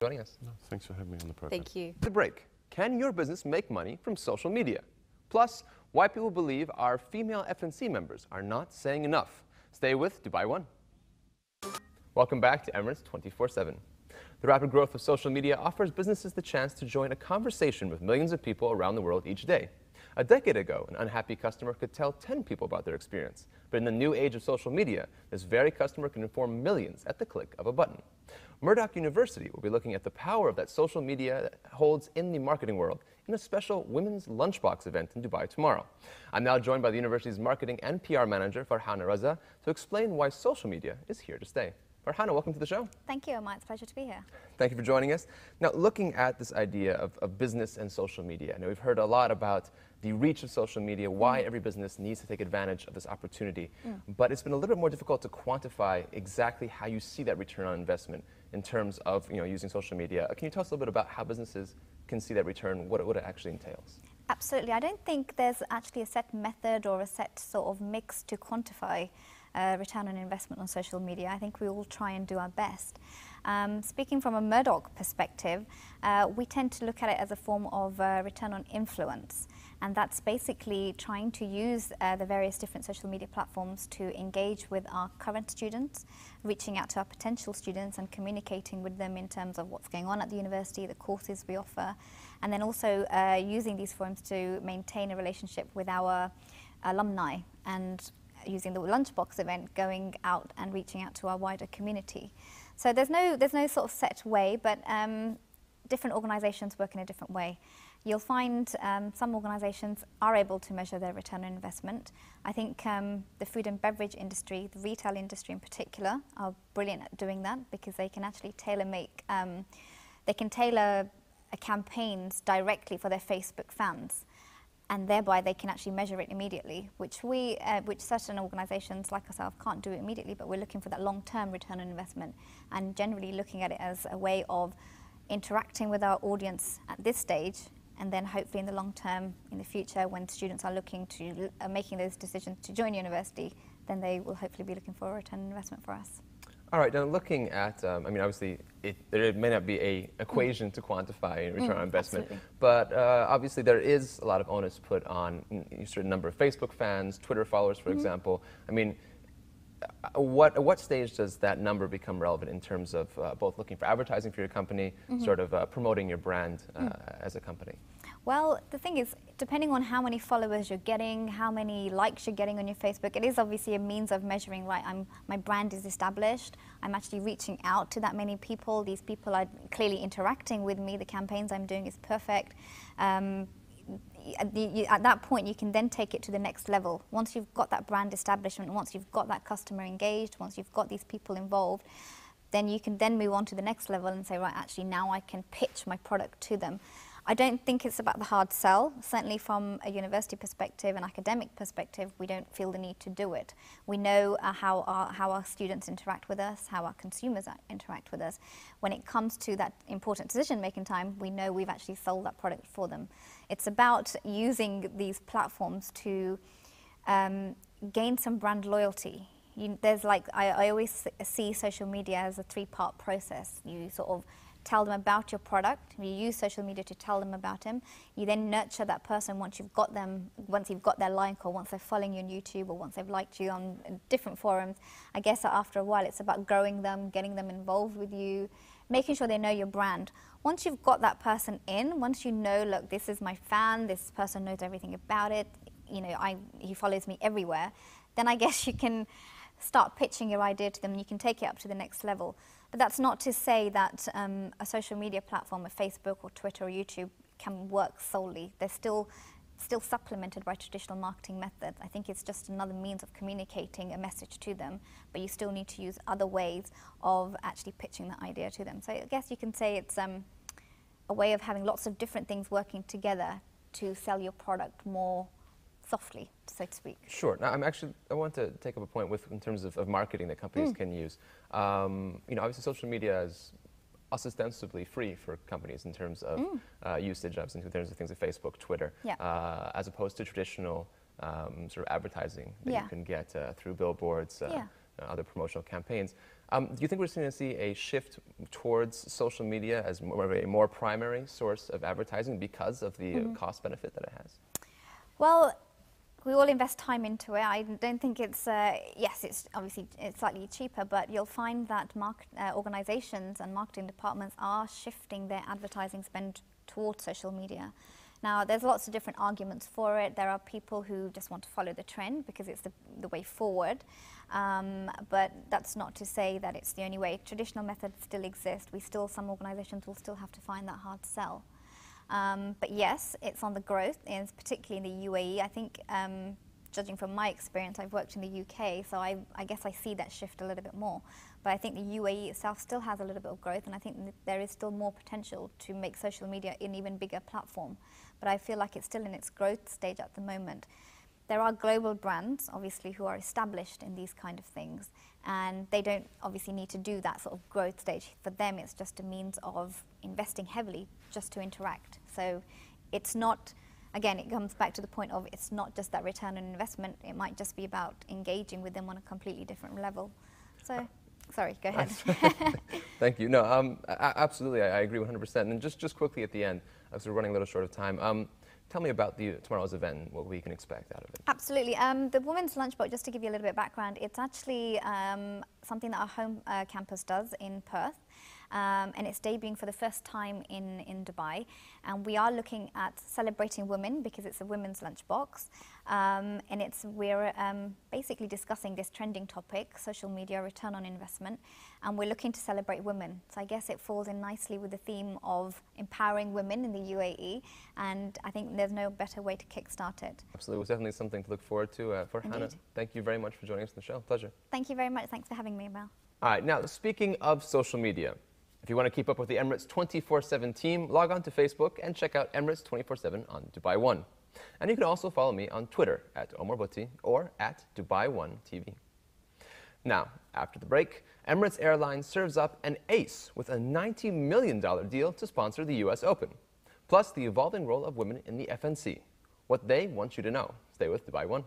joining us. No, thanks for having me on the program. Thank you. The break. Can your business make money from social media? Plus, why people believe our female FNC members are not saying enough. Stay with Dubai One. Welcome back to Emirates 24/7. The rapid growth of social media offers businesses the chance to join a conversation with millions of people around the world each day. A decade ago, an unhappy customer could tell 10 people about their experience. But in the new age of social media, this very customer can inform millions at the click of a button. Murdoch University will be looking at the power of that social media holds in the marketing world in a special Women's Lunchbox event in Dubai tomorrow. I'm now joined by the university's marketing and PR manager, Farhana Raza, to explain why social media is here to stay. Farhana, welcome to the show. Thank you, Omar. It's a pleasure to be here. Thank you for joining us. Now, looking at this idea of business and social media, now we've heard a lot about the reach of social media, why every business needs to take advantage of this opportunity. But it's been a little bit more difficult to quantify exactly how you see that return on investment in terms of using social media. Can you tell us a little bit about how businesses can see that return, what it actually entails? Absolutely. I don't think there's actually a set method or a set sort of mix to quantify return on investment on social media. I think we all try and do our best. Speaking from a Murdoch perspective, we tend to look at it as a form of return on influence. And that's basically trying to use the various different social media platforms to engage with our current students, reaching out to our potential students and communicating with them in terms of what's going on at the university, the courses we offer, and then also using these forums to maintain a relationship with our alumni and using the Lunchbox event, going out and reaching out to our wider community. So there's no sort of set way, but different organisations work in a different way. You'll find some organisations are able to measure their return on investment. I think the food and beverage industry, the retail industry in particular, are brilliant at doing that because they can actually tailor-make, they can tailor campaigns directly for their Facebook fans. And thereby they can actually measure it immediately, which certain organisations like ourselves can't do it immediately, but we're looking for that long-term return on investment and generally looking at it as a way of interacting with our audience at this stage, and then hopefully in the long term, in the future, when students are looking to making those decisions to join university, then they will hopefully be looking for a return on investment for us. All right, now looking at, I mean, obviously, there may not be an equation to quantify return on investment, absolutely. but obviously there is a lot of onus put on a certain number of Facebook fans, Twitter followers, for example. I mean, at what stage does that number become relevant in terms of both looking for advertising for your company, sort of promoting your brand as a company? Well, the thing is, depending on how many followers you're getting, how many likes you're getting on your Facebook, it is obviously a means of measuring, right, my brand is established, I'm actually reaching out to that many people, these people are clearly interacting with me, the campaigns I'm doing is perfect. At that point, you can then take it to the next level. Once you've got that brand establishment, once you've got that customer engaged, once you've got these people involved, then you can then move on to the next level and say, right, actually now I can pitch my product to them. I don't think it's about the hard sell. Certainly from a university perspective, an academic perspective, we don't feel the need to do it. We know how our students interact with us, how our consumers interact with us. When it comes to that important decision-making time, we know we've actually sold that product for them. It's about using these platforms to gain some brand loyalty. I always see social media as a three-part process. You sort of tell them about your product, you use social media to tell them about them, you then nurture that person once you've got their like, or once they're following you on YouTube, or once they've liked you on different forums. I guess after a while it's about growing them, getting them involved with you, making sure they know your brand. Once you've got that person in, once you know, look, this is my fan, this person knows everything about it, he follows me everywhere, then I guess you can start pitching your idea to them and you can take it up to the next level. But that's not to say that a social media platform, a Facebook or Twitter or YouTube, can work solely. They're still supplemented by traditional marketing methods. I think it's just another means of communicating a message to them, but you still need to use other ways of actually pitching that idea to them. So I guess you can say it's a way of having lots of different things working together to sell your product more softly, so to speak. Sure. Now, I want to take up a point in terms of marketing that companies can use. Obviously, social media is ostensibly free for companies in terms of usage, in terms of things like Facebook, Twitter, as opposed to traditional sort of advertising that you can get through billboards, other promotional campaigns. Do you think we're going to see a shift towards social media as more of a more primary source of advertising because of the cost benefit that it has? Well, we all invest time into it. I don't think it's, yes, it's obviously it's slightly cheaper, but you'll find that organizations and marketing departments are shifting their advertising spend towards social media. Now, there's lots of different arguments for it. There are people who just want to follow the trend because it's the way forward. But that's not to say that it's the only way. Traditional methods still exist. Some organizations will still have to find that hard sell. But yes, it's on the growth, and particularly in the UAE. I think, judging from my experience, I've worked in the UK, so I guess I see that shift a little bit more. But I think the UAE itself still has a little bit of growth, and I think there is still more potential to make social media an even bigger platform. But I feel like it's still in its growth stage at the moment. There are global brands, obviously, who are established in these kind of things, and they don't obviously need to do that sort of growth stage. For them, it's just a means of investing heavily just to interact. So it's not, again, it comes back to the point of it's not just that return on investment. It might just be about engaging with them on a completely different level. So, sorry, go ahead. Thank you. No, absolutely, I agree 100%. And just quickly at the end, as we're running a little short of time, tell me about tomorrow's event and what we can expect out of it. Absolutely. The Women's Lunchbox, just to give you a little bit of background, it's actually something that our home campus does in Perth. And it's debuting for the first time in Dubai. And we are looking at celebrating women because it's a women's lunchbox. And we're basically discussing this trending topic, social media, return on investment. And we're looking to celebrate women. So I guess it falls in nicely with the theme of empowering women in the UAE. And I think there's no better way to kickstart it. Absolutely. It was definitely something to look forward to. For Hannah, thank you very much for joining us on the show. Pleasure. Thank you very much. Thanks for having me, Mel. All right. Now, speaking of social media, if you want to keep up with the Emirates 24/7 team, log on to Facebook and check out Emirates 24/7 on Dubai One. And you can also follow me on Twitter at Omar Butti or at Dubai One TV. Now, after the break, Emirates Airlines serves up an ace with a $90 million deal to sponsor the US Open, plus the evolving role of women in the FNC. What they want you to know. Stay with Dubai One.